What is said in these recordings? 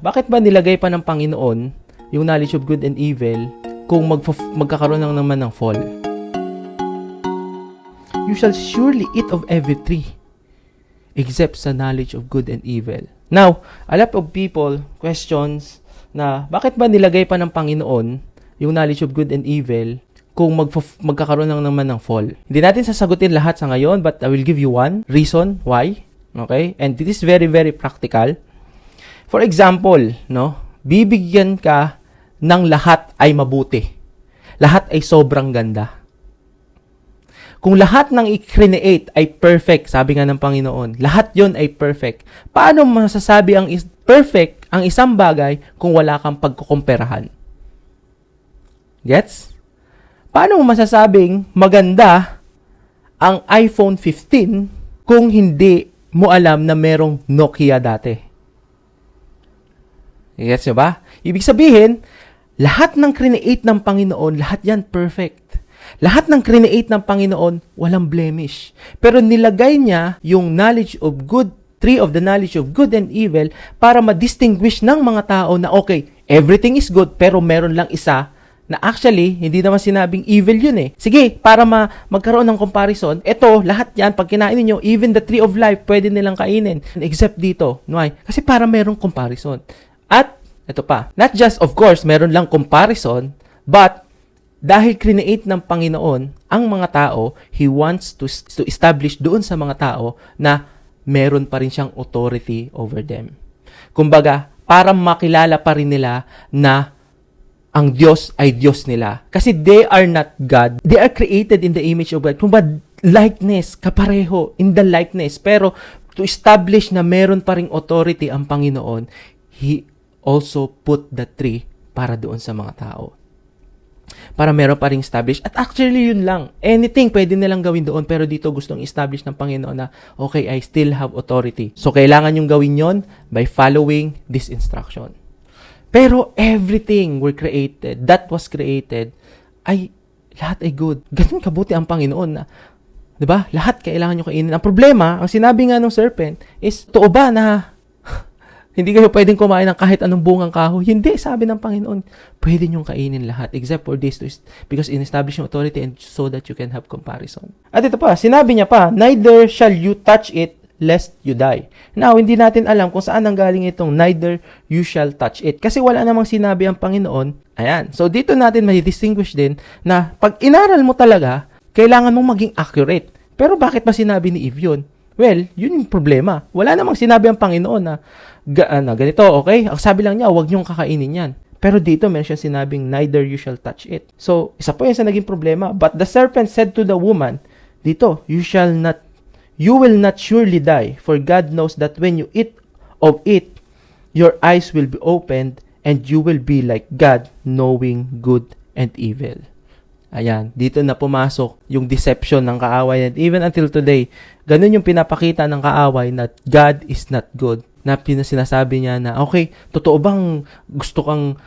Bakit ba nilagay pa ng Panginoon yung knowledge of good and evil kung magkakaroon lang naman ng fall? You shall surely eat of every tree except sa knowledge of good and evil. Now, a lot of people questions na bakit ba nilagay pa ng Panginoon yung knowledge of good and evil kung magkakaroon lang naman ng fall? Hindi natin sasagutin lahat sa ngayon, but I will give you one reason why. Okay? And this is very, very practical. For example, no, bibigyan ka ng lahat ay mabuti. Lahat ay sobrang ganda. Kung lahat ng i-create ay perfect, sabi nga ng Panginoon, lahat yon ay perfect. Paano masasabi ang perfect ang isang bagay kung wala kang pagkukumperahan? Gets? Paano mo masasabing maganda ang iPhone 15 kung hindi mo alam na merong Nokia dati? Gets nyo ba? Ibig sabihin, lahat ng create ng Panginoon, lahat yan perfect. Lahat ng create ng Panginoon, walang blemish. Pero nilagay niya yung knowledge of good, tree of the knowledge of good and evil, para ma-distinguish ng mga tao na okay, everything is good, pero meron lang isa na actually, hindi naman sinabing evil yun eh. Sige, para magkaroon ng comparison, eto, lahat yan, pag kinain niyo, even the tree of life, pwede nilang kainin. Except dito. Why? Kasi para merong comparison. At, ito pa, not just, of course, meron lang comparison, but, dahil create ng Panginoon ang mga tao, He wants to establish doon sa mga tao na meron pa rin siyang authority over them. Kumbaga, para makilala pa rin nila na ang Diyos ay Diyos nila. Kasi they are not God. They are created in the image of God. Kumbaga, likeness, kapareho, in the likeness. Pero, to establish na meron pa ring authority ang Panginoon, He also put the tree para doon sa mga tao. Para meron pa ring establish. At actually, yun lang. Anything pwede nilang gawin doon, pero dito gustong establish ng Panginoon na, okay, I still have authority. So, kailangan yung gawin yon by following this instruction. Pero everything were created, that was created, ay, lahat ay good. Ganun kabuti ang Panginoon na, di ba? Lahat kailangan nyo kainin. Ang problema, ang sinabi nga ng serpent, is, totoo ba na hindi kayo pwedeng kumain ng kahit anong bungang kahoy? Hindi, sabi ng Panginoon, pwede nyong kainin lahat except for this, because in establishing authority and so that you can have comparison. At ito pa, sinabi niya pa, neither shall you touch it lest you die. Now, hindi natin alam kung saan nanggaling itong neither you shall touch it. Kasi wala namang sinabi ang Panginoon. Ayan. So, dito natin ma-distinguish din na pag inaral mo talaga, kailangan mong maging accurate. Pero bakit ba sinabi ni Eve yun? Well, yun yung problema. Wala namang sinabi ang Panginoon na ganito, okay? Ang sabi lang niya, huwag niyong kakainin yan. Pero dito, meron siya sinabing, neither you shall touch it. So, isa po yun sa naging problema. But the serpent said to the woman, dito, you will not surely die, for God knows that when you eat of it, your eyes will be opened, and you will be like God, knowing good and evil. Ayan, dito na pumasok yung deception ng kaaway. And even until today, ganun yung pinapakita ng kaaway na God is not good. Na sinasabi niya na, okay, totoo bang gusto kang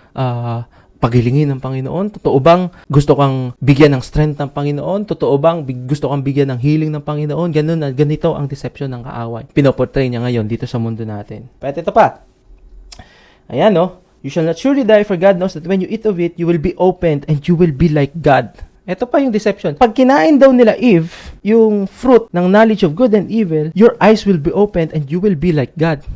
pagilingin ng Panginoon? Totoo bang gusto kang bigyan ng strength ng Panginoon? Totoo bang gusto kang bigyan ng healing ng Panginoon? Ganun na, ganito ang deception ng kaaway. Pinoportray niya ngayon dito sa mundo natin. Pero ito pa. Ayan, no? You shall not surely die, for God knows that when you eat of it, you will be opened and you will be like God. Ito pa yung deception. Pag kinain daw nila Eve, yung fruit ng knowledge of good and evil, your eyes will be opened and you will be like God.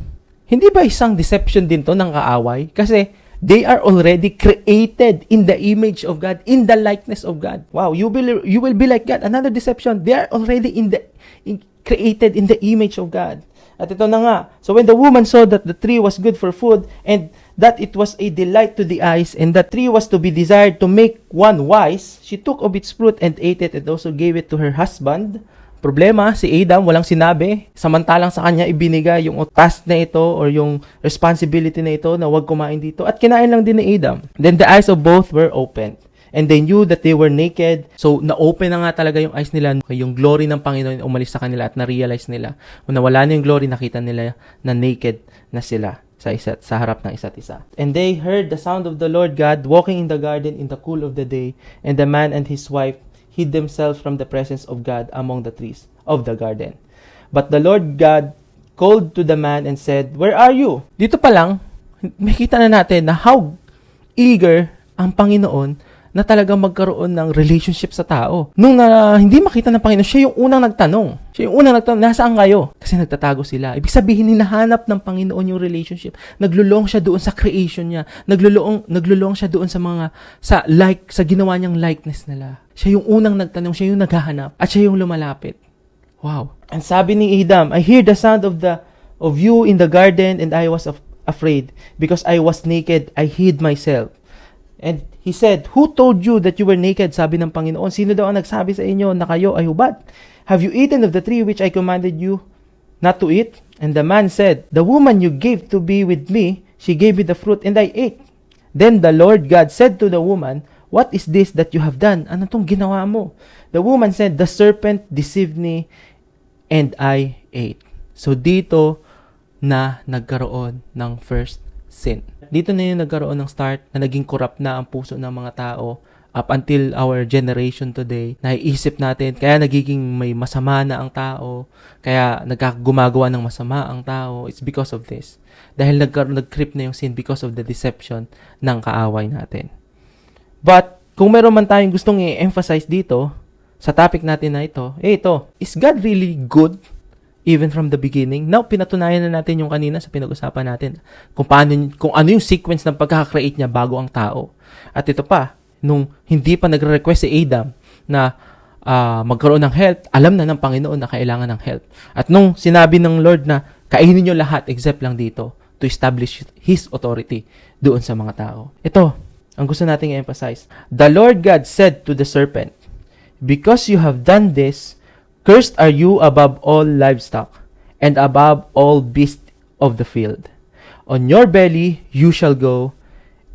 Hindi ba isang deception din to ng kaaway? Kasi they are already created in the image of God, in the likeness of God. Wow, you will be like God. Another deception. They are already created in the image of God. At ito na nga. So when the woman saw that the tree was good for food, and that it was a delight to the eyes, and the tree was to be desired to make one wise, she took of its fruit and ate it, and also gave it to her husband. Problema, si Adam walang sinabi. Samantalang sa kanya ibinigay yung task na ito or yung responsibility na ito na huwag kumain dito. At kinain lang din ni Adam. Then the eyes of both were opened, and they knew that they were naked. So, na-open na nga talaga yung eyes nila. Yung glory ng Panginoon umalis sa kanila at na-realize nila. Kung nawala na yung glory, nakita nila na naked na sila sa harap ng isa't isa. And they heard the sound of the Lord God walking in the garden in the cool of the day, and the man and his wife hid themselves from the presence of God among the trees of the garden. But the Lord God called to the man and said, "Where are you?" Dito pa lang, makita na natin na how eager ang Panginoon na talagang magkaroon ng relationship sa tao. Nung hindi makita ng Panginoon, siya yung unang nagtanong. Nasaan kayo? Kasi nagtatago sila. Ibig sabihin, hinahanap ng Panginoon yung relationship. Naglulong siya doon sa creation niya. Naglulong siya doon sa ginawa niyang likeness nila. Siya yung unang nagtanong, siya yung naghahanap, at siya yung lumalapit. Wow. And sabi ni Adam, I hear the sound of you in the garden, and I was afraid, because I was naked, I hid myself. And he said, who told you that you were naked? Sabi ng Panginoon, sino daw ang nagsabi sa inyo na kayo ay hubad? Have you eaten of the tree which I commanded you not to eat? And the man said, the woman you gave to be with me, she gave me the fruit, and I ate. Then the Lord God said to the woman, what is this that you have done? Ano tong ginawa mo? The woman said, the serpent deceived me, and I ate. So dito na nagkaroon ng first sin. Dito na yung nagkaroon ng start na naging corrupt na ang puso ng mga tao up until our generation today. Naiisip natin, kaya nagiging may masama na ang tao, kaya gumagawa ng masama ang tao. It's because of this. Dahil nag-creep na yung sin because of the deception ng kaaway natin. But, kung meron man tayong gustong i-emphasize dito, sa topic natin na ito, is God really good? Even from the beginning. Now, pinatunayan na natin yung kanina sa pinag-usapan natin kung ano yung sequence ng pagkaka-create niya bago ang tao. At ito pa, nung hindi pa nagre-request si Adam na magkaroon ng help, alam na ng Panginoon na kailangan ng help. At nung sinabi ng Lord na kainin niyo lahat except lang dito to establish His authority doon sa mga tao. Ito, ang gusto nating i-emphasize. The Lord God said to the serpent, because you have done this, cursed are you above all livestock, and above all beasts of the field. On your belly you shall go,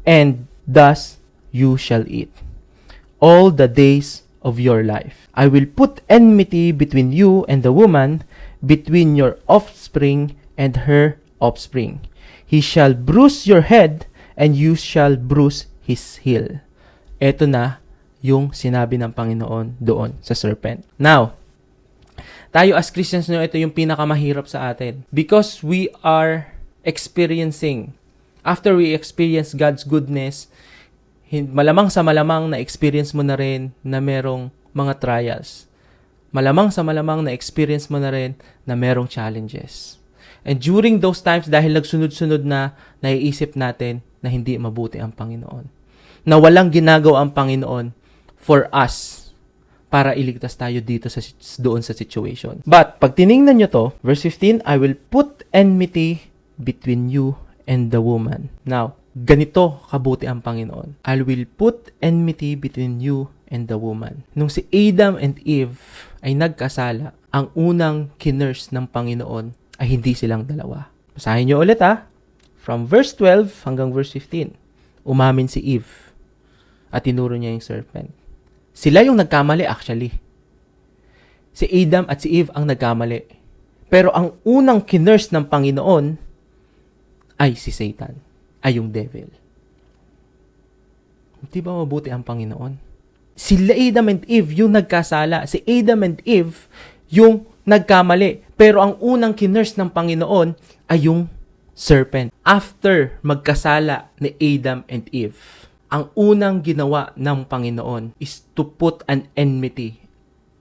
and thus you shall eat all the days of your life. I will put enmity between you and the woman, between your offspring and her offspring. He shall bruise your head, and you shall bruise his heel. Ito na yung sinabi ng Panginoon doon sa serpent. Now, tayo as Christians, ito yung pinakamahirap sa atin. Because we are experiencing, after we experience God's goodness, malamang sa malamang na experience mo na rin na merong mga trials. Malamang sa malamang na experience mo na rin na merong challenges. And during those times, dahil nagsunod-sunod na, naiisip natin na hindi mabuti ang Panginoon. Na walang ginagawa ang Panginoon for us para iligtas tayo dito doon sa situation. But, pag tiningnan nyo to, verse 15, I will put enmity between you and the woman. Now, ganito kabuti ang Panginoon. I will put enmity between you and the woman. Nung si Adam and Eve ay nagkasala, ang unang kinurse ng Panginoon ay hindi silang dalawa. Basahin nyo ulit From verse 12 hanggang verse 15. Umamin si Eve at tinuro niya yung serpent. Sila yung nagkamali actually. Si Adam at si Eve ang nagkamali. Pero ang unang kinurse ng Panginoon ay si Satan, ay yung devil. Di ba mabuti ang Panginoon? Sila Adam and Eve yung nagkasala. Si Adam and Eve yung nagkamali. Pero ang unang kinurse ng Panginoon ay yung serpent. After magkasala ni Adam and Eve, ang unang ginawa ng Panginoon is to put an enmity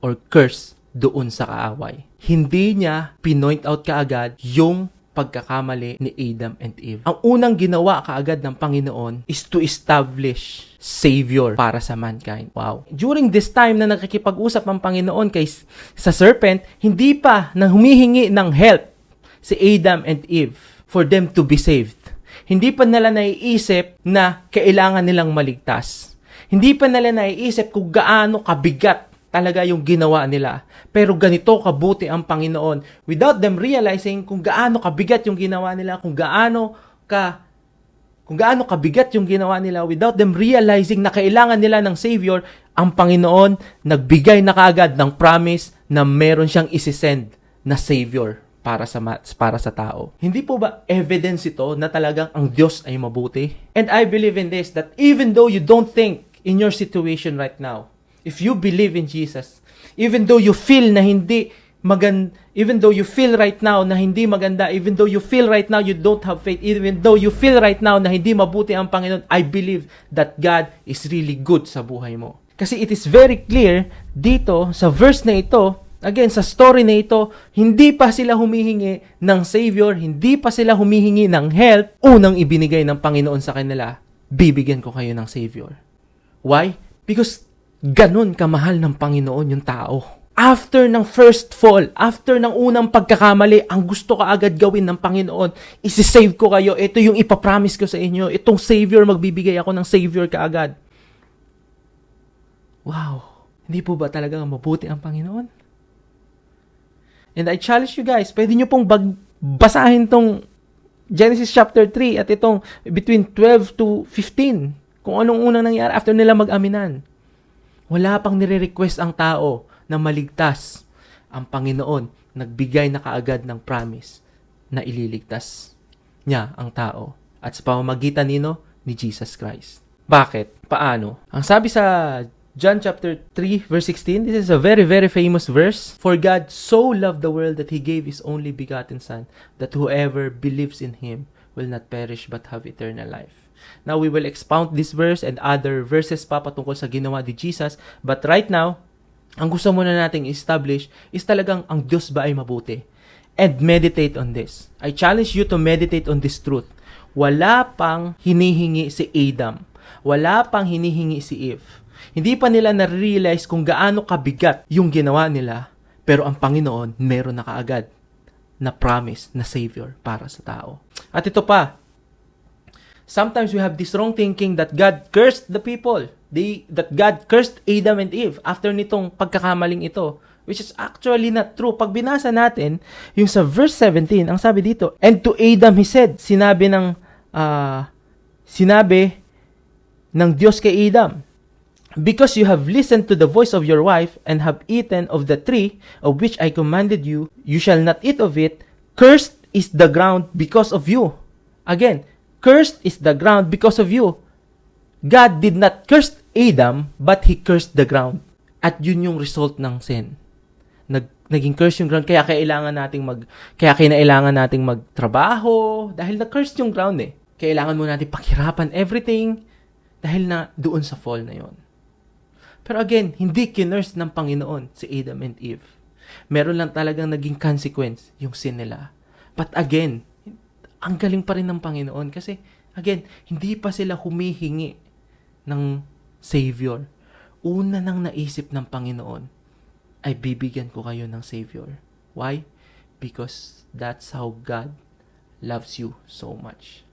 or curse doon sa kaaway. Hindi niya pinoint out kaagad yung pagkakamali ni Adam and Eve. Ang unang ginawa kaagad ng Panginoon is to establish Savior para sa mankind. Wow. During this time na nakikipag-usap ang Panginoon sa serpent, hindi pa na humihingi ng help si Adam and Eve for them to be saved. Hindi pa nila naiisip na kailangan nilang maligtas. Hindi pa nila naiisip kung gaano kabigat talaga yung ginawa nila. Pero ganito kabuti ang Panginoon. Without them realizing kung gaano kabigat yung ginawa nila, kung gaano kabigat yung ginawa nila, without them realizing na kailangan nila ng Savior, ang Panginoon nagbigay na kaagad ng promise na meron siyang isisend na Savior para sa tao. Hindi po ba evidence ito na talagang ang Diyos ay mabuti? And I believe in this, that even though you don't think in your situation right now, if you believe in Jesus, even though you feel na hindi even though you feel right now na hindi maganda, even though you feel right now you don't have faith, even though you feel right now na hindi mabuti ang Panginoon, I believe that God is really good sa buhay mo. Kasi it is very clear dito sa verse na ito, again, sa story na ito, hindi pa sila humihingi ng Savior, hindi pa sila humihingi ng help, unang ibinigay ng Panginoon sa kanila, bibigyan ko kayo ng Savior. Why? Because ganun kamahal ng Panginoon yung tao. After ng first fall, after ng unang pagkakamali, ang gusto ka agad gawin ng Panginoon, isi-save ko kayo, ito yung ipapromise ko sa inyo, itong Savior, magbibigay ako ng Savior kaagad. Wow! Hindi po ba talaga mabuti ang Panginoon? And I challenge you guys, pwede nyo pong basahin tong Genesis chapter 3 at itong between 12 to 15, kung anong unang nangyari after nila mag-aminan. Wala pang nire-request ang tao na maligtas. Ang Panginoon nagbigay na kaagad ng promise na ililigtas niya ang tao. At sa pamamagitan ni Jesus Christ. Bakit? Paano? Ang sabi sa John chapter 3 verse 16, this is a very, very famous verse. For God so loved the world that He gave His only begotten Son, that whoever believes in Him will not perish but have eternal life. Now, we will expound this verse and other verses pa patungkol sa ginawa ni Jesus. But right now, ang gusto muna nating establish is talagang ang Diyos ba ay mabuti? And meditate on this. I challenge you to meditate on this truth. Wala pang hinihingi si Adam. Wala pang hinihingi si Eve. Hindi pa nila na-realize kung gaano kabigat yung ginawa nila. Pero ang Panginoon, meron na kaagad na promise na Savior para sa tao. At ito pa, sometimes we have this wrong thinking that God cursed the people. That God cursed Adam and Eve after nitong pagkakamaling ito, which is actually not true. Pag binasa natin, yung sa verse 17, ang sabi dito, and to Adam He said, sinabi ng Diyos kay Adam, because you have listened to the voice of your wife and have eaten of the tree of which I commanded you, you shall not eat of it. Cursed is the ground because of you. Again, cursed is the ground because of you. God did not curse Adam, but He cursed the ground. At yun yung result ng sin. Naging curse yung ground, kaya kinailangan nating magtrabaho, dahil na-curse yung ground eh. Kailangan mo natin paghirapan everything, dahil na doon sa fall na yon. Pero again, hindi kinurse ng Panginoon si Adam and Eve. Meron lang talagang naging consequence yung sin nila. But again, ang galing pa rin ng Panginoon kasi, again, hindi pa sila humihingi ng Savior. Una nang naisip ng Panginoon ay bibigyan ko kayo ng Savior. Why? Because that's how God loves you so much.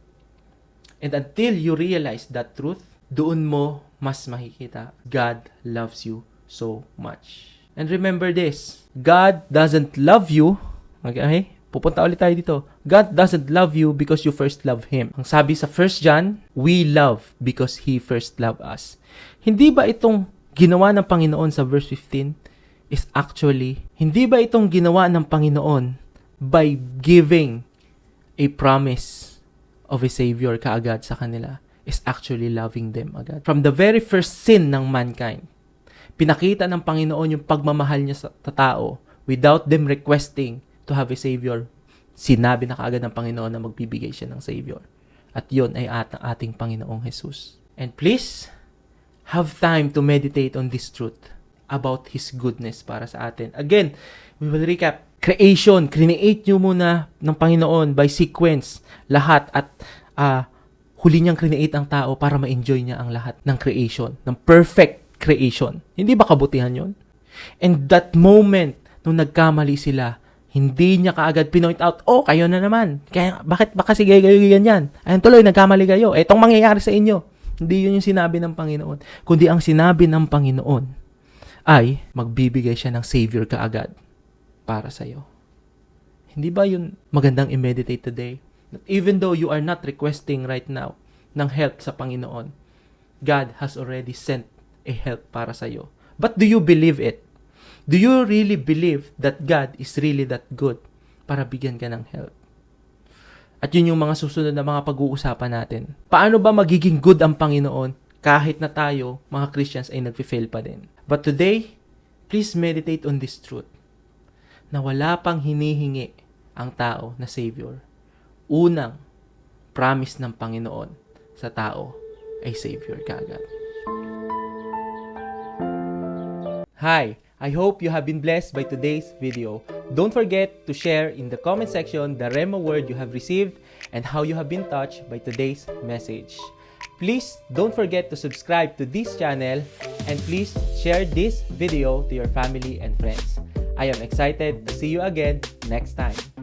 And until you realize that truth, doon mo mas makikita God loves you so much. And remember this, God doesn't love you, okay? Pupunta ulit tayo dito. God doesn't love you because you first love Him. Ang sabi sa 1 John, we love because He first loved us. Hindi ba itong ginawa ng Panginoon sa verse 15 is actually, hindi ba itong ginawa ng Panginoon by giving a promise of a Savior kaagad sa kanila is actually loving them agad. From the very first sin ng mankind, pinakita ng Panginoon yung pagmamahal niya sa tao without them requesting to have a Savior. Sinabi na kaagad ng Panginoon na magbibigay siya ng Savior. At yun ay ating Panginoong Jesus. And please, have time to meditate on this truth about His goodness para sa atin. Again, we will recap. Creation, create nyo muna ng Panginoon by sequence lahat at huli niyang create ang tao para ma-enjoy niya ang lahat ng creation, ng perfect creation. Hindi ba kabutihan yun? And that moment, nung nagkamali sila, hindi niya kaagad pinoint out, oh, kayo na naman. Kaya, bakit ba kasi kayo ganyan? Ayun tuloy, nagkamali kayo. Etong mangyayari sa inyo. Hindi yun yung sinabi ng Panginoon. Kundi ang sinabi ng Panginoon ay magbibigay siya ng Savior kaagad para sa'yo. Hindi ba yun magandang i-meditate today? That even though you are not requesting right now ng help sa Panginoon, God has already sent a help para sa'yo. But do you believe it? Do you really believe that God is really that good para bigyan ka ng help? At yun yung mga susunod na mga pag-uusapan natin. Paano ba magiging good ang Panginoon kahit na tayo, mga Christians, ay nagfe-fail pa din? But today, please meditate on this truth. na wala pang hinihingi ang tao na Savior, unang promise ng Panginoon sa tao ay Savior kaagad. Hi! I hope you have been blessed by today's video. Don't forget to share in the comment section the Rhema word you have received and how you have been touched by today's message. Please don't forget to subscribe to this channel and please share this video to your family and friends. I am excited to see you again next time.